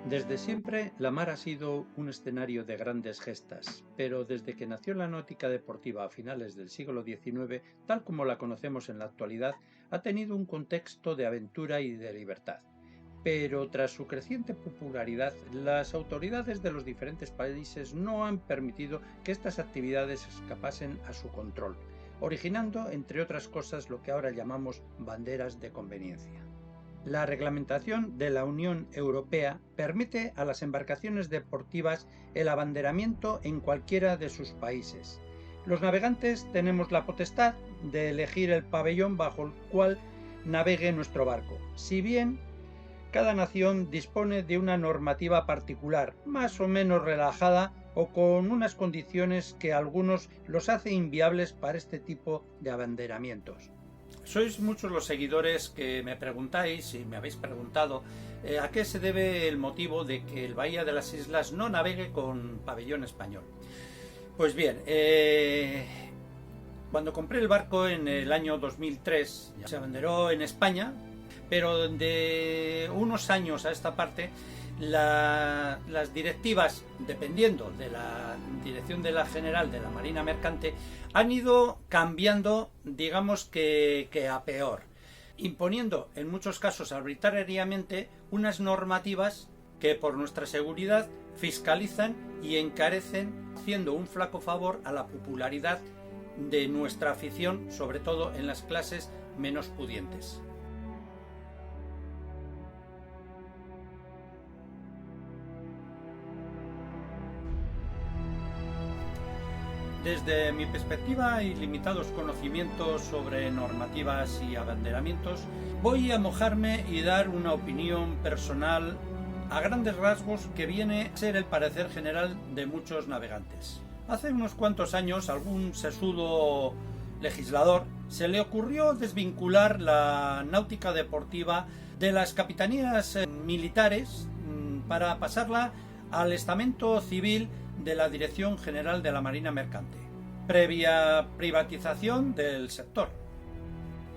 Desde siempre, la mar ha sido un escenario de grandes gestas, pero desde que nació la náutica deportiva a finales del siglo XIX, tal como la conocemos en la actualidad, ha tenido un contexto de aventura y de libertad. Pero tras su creciente popularidad, las autoridades de los diferentes países no han permitido que estas actividades escapasen a su control, originando, entre otras cosas, lo que ahora llamamos banderas de conveniencia. La reglamentación de la Unión Europea permite a las embarcaciones deportivas el abanderamiento en cualquiera de sus países. Los navegantes tenemos la potestad de elegir el pabellón bajo el cual navegue nuestro barco, si bien cada nación dispone de una normativa particular, más o menos relajada o con unas condiciones que a algunos los hace inviables para este tipo de abanderamientos. Sois muchos los seguidores que me preguntáis y me habéis preguntado a qué se debe el motivo de que el Bahía de las Islas no navegue con pabellón español. Pues bien, cuando compré el barco en el año 2003, ya se abanderó en España, pero de unos años a esta parte las directivas, dependiendo de la dirección de la general de la Marina Mercante, han ido cambiando, digamos que a peor, imponiendo en muchos casos arbitrariamente unas normativas que por nuestra seguridad fiscalizan y encarecen, haciendo un flaco favor a la popularidad de nuestra afición, sobre todo en las clases menos pudientes. Desde mi perspectiva y limitados conocimientos sobre normativas y abanderamientos, voy a mojarme y dar una opinión personal a grandes rasgos que viene a ser el parecer general de muchos navegantes. Hace unos cuantos años, algún sesudo legislador se le ocurrió desvincular la náutica deportiva de las capitanías militares para pasarla al estamento civil de la Dirección General de la Marina Mercante, previa privatización del sector.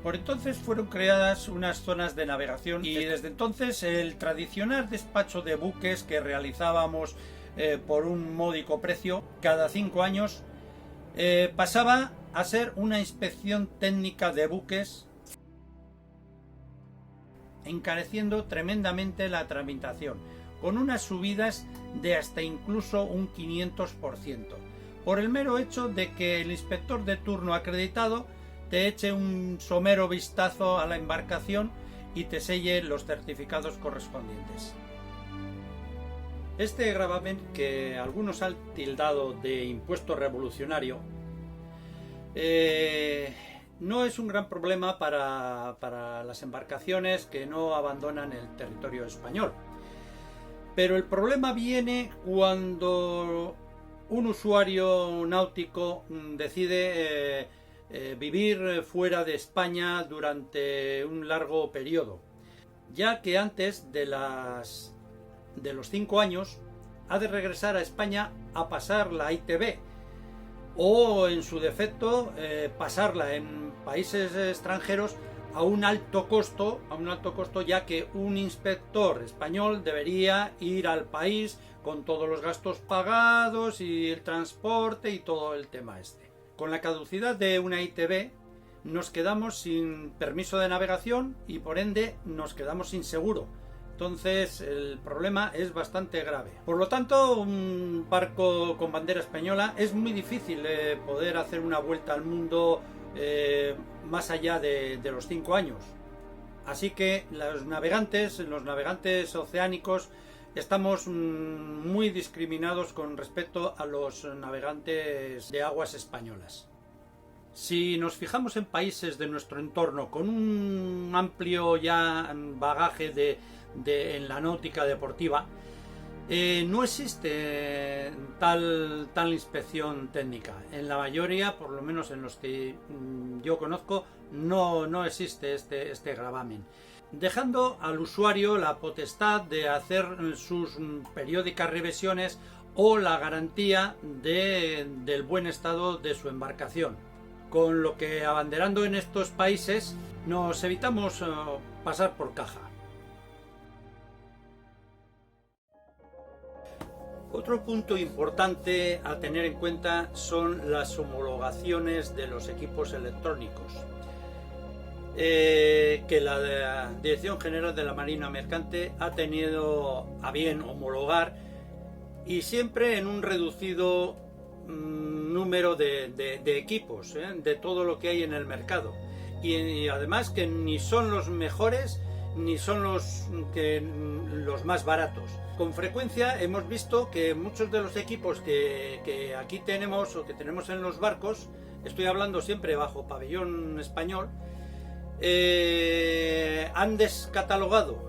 Por entonces fueron creadas unas zonas de navegación y desde entonces el tradicional despacho de buques que realizábamos por un módico precio cada 5 años pasaba a ser una inspección técnica de buques, encareciendo tremendamente la tramitación, con unas subidas de hasta incluso un 500%, por el mero hecho de que el inspector de turno acreditado te eche un somero vistazo a la embarcación y te selle los certificados correspondientes. Este gravamen, que algunos han tildado de impuesto revolucionario, no es un gran problema para las embarcaciones que no abandonan el territorio español. Pero el problema viene cuando un usuario náutico decide vivir fuera de España durante un largo periodo, ya que antes de los 5 años ha de regresar a España a pasar la ITB o, en su defecto, pasarla en países extranjeros a un alto costo, ya que un inspector español debería ir al país con todos los gastos pagados y el transporte y todo el tema este. Con la caducidad de una ITB nos quedamos sin permiso de navegación y por ende nos quedamos sin seguro. Entonces el problema es bastante grave. Por lo tanto, un barco con bandera española es muy difícil poder hacer una vuelta al mundo más allá de los 5 años. Así que los navegantes oceánicos, estamos muy discriminados con respecto a los navegantes de aguas españolas. Si nos fijamos en países de nuestro entorno con un amplio ya bagaje en la náutica deportiva, no existe tal inspección técnica. En la mayoría, por lo menos en los que yo conozco, no existe este gravamen, dejando al usuario la potestad de hacer sus periódicas revisiones o la garantía del buen estado de su embarcación. Con lo que, abanderando en estos países, nos evitamos pasar por caja. Otro punto importante a tener en cuenta son las homologaciones de los equipos electrónicos, que la Dirección General de la Marina Mercante ha tenido a bien homologar, y siempre en un reducido número de equipos, de todo lo que hay en el mercado, y además que ni son los mejores ni son los más baratos. Con frecuencia hemos visto que muchos de los equipos que aquí tenemos o que tenemos en los barcos, estoy hablando siempre bajo pabellón español, han descatalogado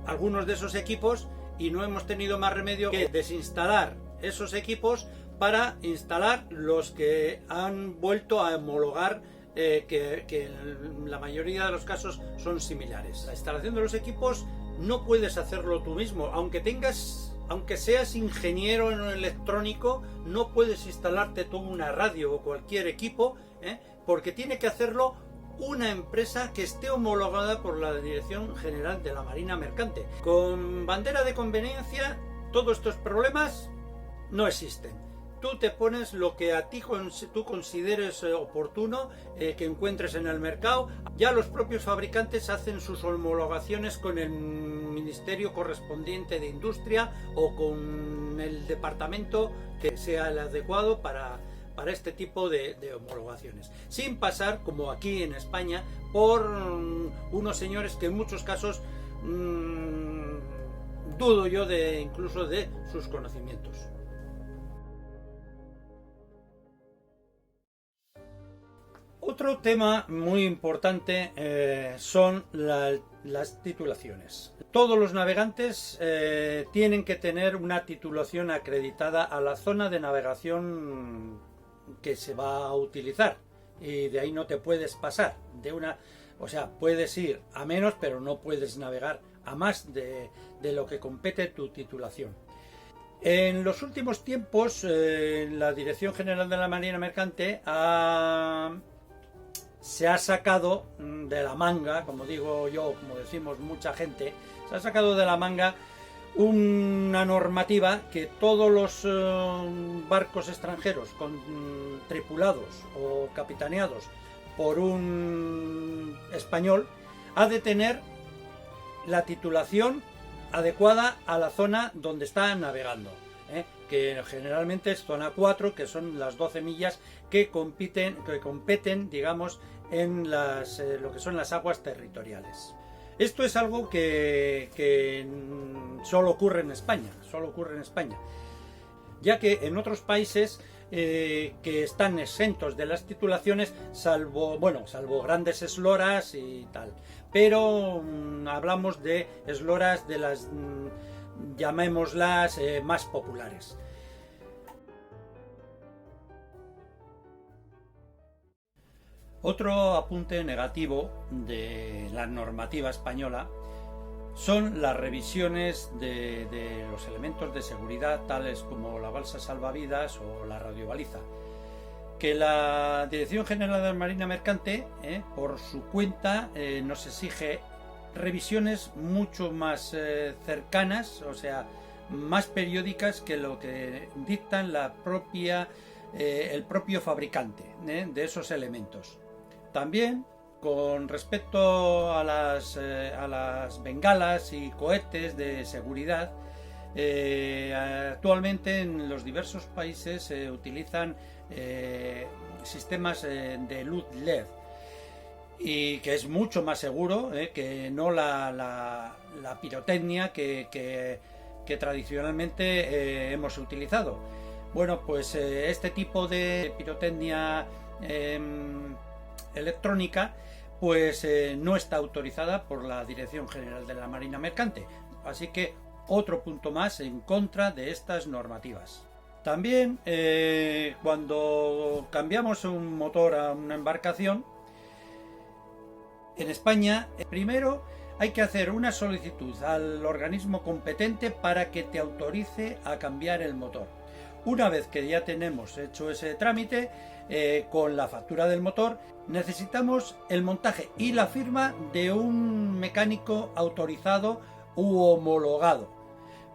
algunos de esos equipos y no hemos tenido más remedio que desinstalar esos equipos para instalar los que han vuelto a homologar, que en la mayoría de los casos son similares. La instalación de los equipos no puedes hacerlo tú mismo, aunque seas ingeniero en electrónico, no puedes instalarte tú una radio o cualquier equipo, porque tiene que hacerlo una empresa que esté homologada por la Dirección General de la Marina Mercante. Con bandera de conveniencia, todos estos problemas no existen. Tú te pones lo que a ti tú consideres oportuno, que encuentres en el mercado. Ya los propios fabricantes hacen sus homologaciones con el ministerio correspondiente de industria o con el departamento que sea el adecuado para este tipo de homologaciones, sin pasar, como aquí en España, por unos señores que en muchos casos dudo yo incluso de sus conocimientos. Otro tema muy importante son las titulaciones. Todos los navegantes tienen que tener una titulación acreditada a la zona de navegación que se va a utilizar, y de ahí no te puedes pasar o sea, puedes ir a menos, pero no puedes navegar a más de lo que compete tu titulación. En los últimos tiempos, la Dirección General de la Marina Mercante se ha sacado de la manga, como digo yo, como decimos mucha gente, se ha sacado de la manga una normativa que todos los barcos extranjeros tripulados o capitaneados por un español ha de tener la titulación adecuada a la zona donde está navegando, que generalmente es zona 4, que son las 12 millas que competen, digamos, en lo que son las aguas territoriales. Esto es algo que solo ocurre en España, ya que en otros países que están exentos de las titulaciones, salvo grandes esloras y tal, pero hablamos de esloras de las, llamémoslas, más populares. Otro apunte negativo de la normativa española son las revisiones de los elementos de seguridad, tales como la balsa salvavidas o la radiobaliza, que la Dirección General de la Marina Mercante, por su cuenta, nos exige revisiones mucho más cercanas, o sea, más periódicas que lo que dictan el propio fabricante de esos elementos. También, con respecto a las bengalas y cohetes de seguridad, actualmente en los diversos países se utilizan sistemas de luz LED, y que es mucho más seguro que no la pirotecnia que tradicionalmente hemos utilizado. Bueno, pues este tipo de pirotecnia electrónica pues no está autorizada por la Dirección General de la Marina Mercante, así que otro punto más en contra de estas normativas. También cuando cambiamos un motor a una embarcación en España, primero hay que hacer una solicitud al organismo competente para que te autorice a cambiar el motor. Una vez que ya tenemos hecho ese trámite, con la factura del motor, necesitamos el montaje y la firma de un mecánico autorizado u homologado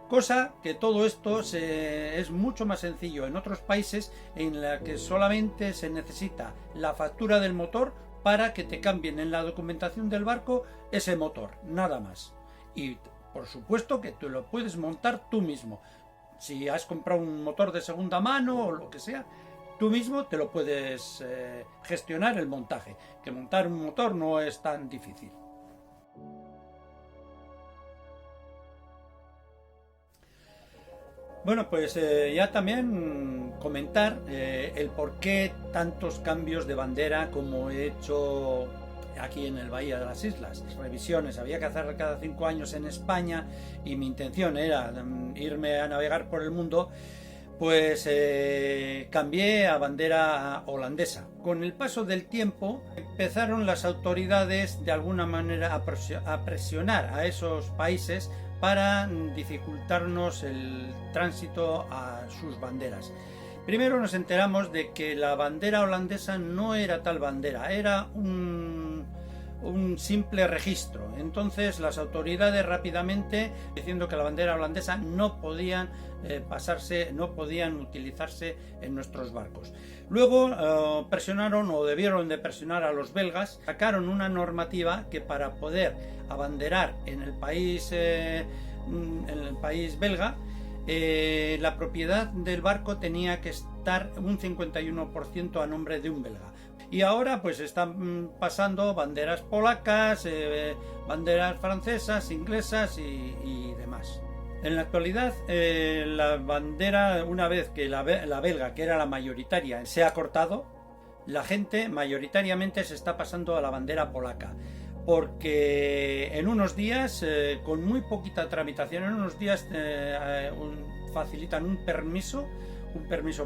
Cosa que todo esto es mucho más sencillo en otros países, en la que solamente se necesita la factura del motor para que te cambien en la documentación del barco ese motor, nada más. Y por supuesto que tú lo puedes montar tú mismo. Si has comprado un motor de segunda mano o lo que sea, tú mismo te lo puedes gestionar el montaje, que montar un motor no es tan difícil. Bueno, pues ya también comentar el por qué tantos cambios de bandera como he hecho aquí en el Bahía de las Islas. Revisiones había que hacer cada 5 años en España y mi intención era irme a navegar por el mundo. Pues cambié a bandera holandesa. Con el paso del tiempo empezaron las autoridades de alguna manera a presionar a esos países para dificultarnos el tránsito a sus banderas. Primero nos enteramos de que la bandera holandesa no era tal bandera, era un simple registro. Entonces las autoridades rápidamente, diciendo que la bandera holandesa no podían pasarse, no podían utilizarse en nuestros barcos. Luego presionaron, o debieron de presionar, a los belgas. Sacaron una normativa que para poder abanderar en el país belga, la propiedad del barco tenía que estar un 51% a nombre de un belga. Y ahora pues están pasando banderas polacas, banderas francesas, inglesas y demás. En la actualidad la bandera, una vez que la belga, que era la mayoritaria, se ha cortado, la gente mayoritariamente se está pasando a la bandera polaca, porque en unos días, con muy poquita tramitación, en unos días facilitan un permiso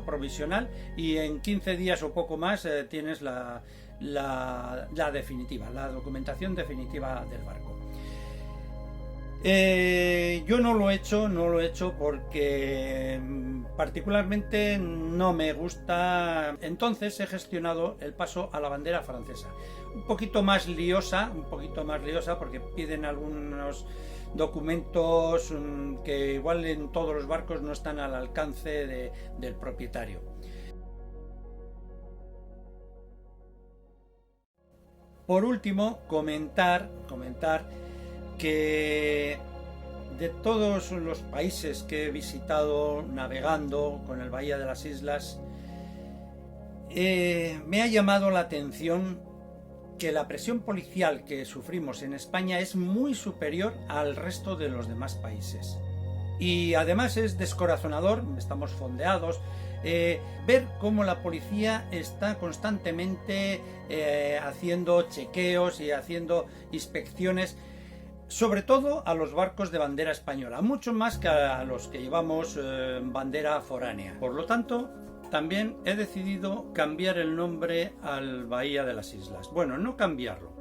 provisional, y en 15 días o poco más tienes la definitiva, la documentación definitiva del barco. Yo no lo he hecho porque particularmente no me gusta. Entonces he gestionado el paso a la bandera francesa, un poquito más liosa porque piden algunos documentos que igual en todos los barcos no están al alcance del propietario. Por último, comentar que de todos los países que he visitado navegando con el Bahía de las Islas, me ha llamado la atención que la presión policial que sufrimos en España es muy superior al resto de los demás países. Y además es descorazonador, estamos fondeados, ver cómo la policía está constantemente haciendo chequeos y haciendo inspecciones, sobre todo a los barcos de bandera española, mucho más que a los que llevamos bandera foránea. Por lo tanto, también he decidido cambiar el nombre al Bahía de las Islas. Bueno, no cambiarlo,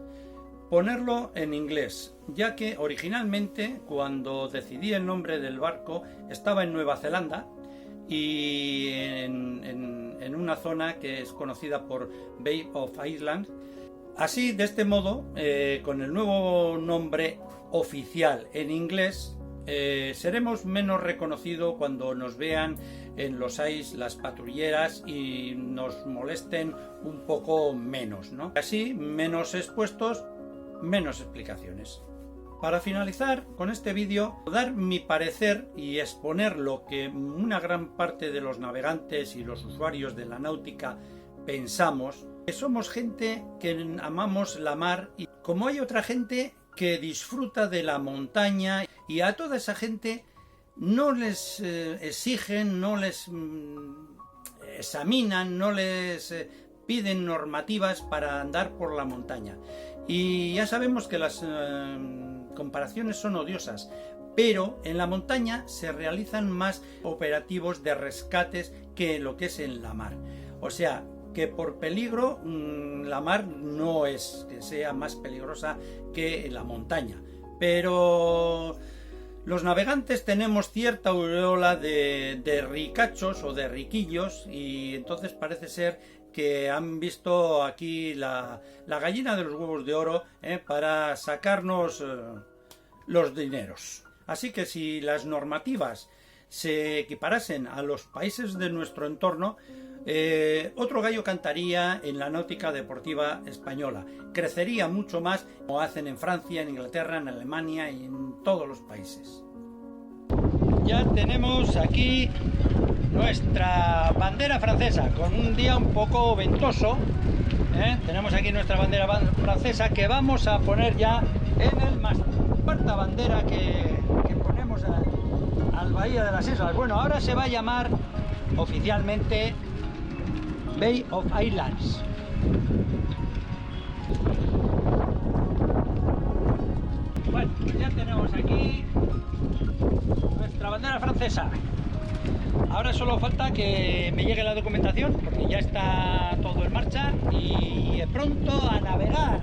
ponerlo en inglés, ya que originalmente, cuando decidí el nombre del barco, estaba en Nueva Zelanda y en una zona que es conocida por Bay of Islands. Así, de este modo, con el nuevo nombre oficial en inglés, seremos menos reconocidos cuando nos vean en los ais las patrulleras y nos molesten un poco menos, ¿no? Así, menos expuestos, menos explicaciones. Para finalizar con este vídeo, dar mi parecer y exponer lo que una gran parte de los navegantes y los usuarios de la náutica pensamos, que somos gente que amamos la mar, y como hay otra gente que disfruta de la montaña, y a toda esa gente no les exigen, no les examinan, no les piden normativas para andar por la montaña. Y ya sabemos que las comparaciones son odiosas, pero en la montaña se realizan más operativos de rescates que lo que es en la mar. O sea, que por peligro la mar no es que sea más peligrosa que la montaña, pero los navegantes tenemos cierta aureola de ricachos o de riquillos, y entonces parece ser que han visto aquí la gallina de los huevos de oro para sacarnos los dineros. Así que si las normativas se equiparasen a los países de nuestro entorno, otro gallo cantaría en la náutica deportiva española. Crecería mucho más, como hacen en Francia, en Inglaterra, en Alemania y en todos los países. Ya tenemos aquí nuestra bandera francesa, con un día un poco ventoso. Tenemos aquí nuestra bandera francesa que vamos a poner ya en el mástil. Cuarta bandera que ponemos al Bahía de las Islas. Bueno, ahora se va a llamar oficialmente Bay of Islands. Bueno, pues ya tenemos aquí nuestra bandera francesa. Ahora solo falta que me llegue la documentación, porque ya está todo en marcha, y pronto a navegar.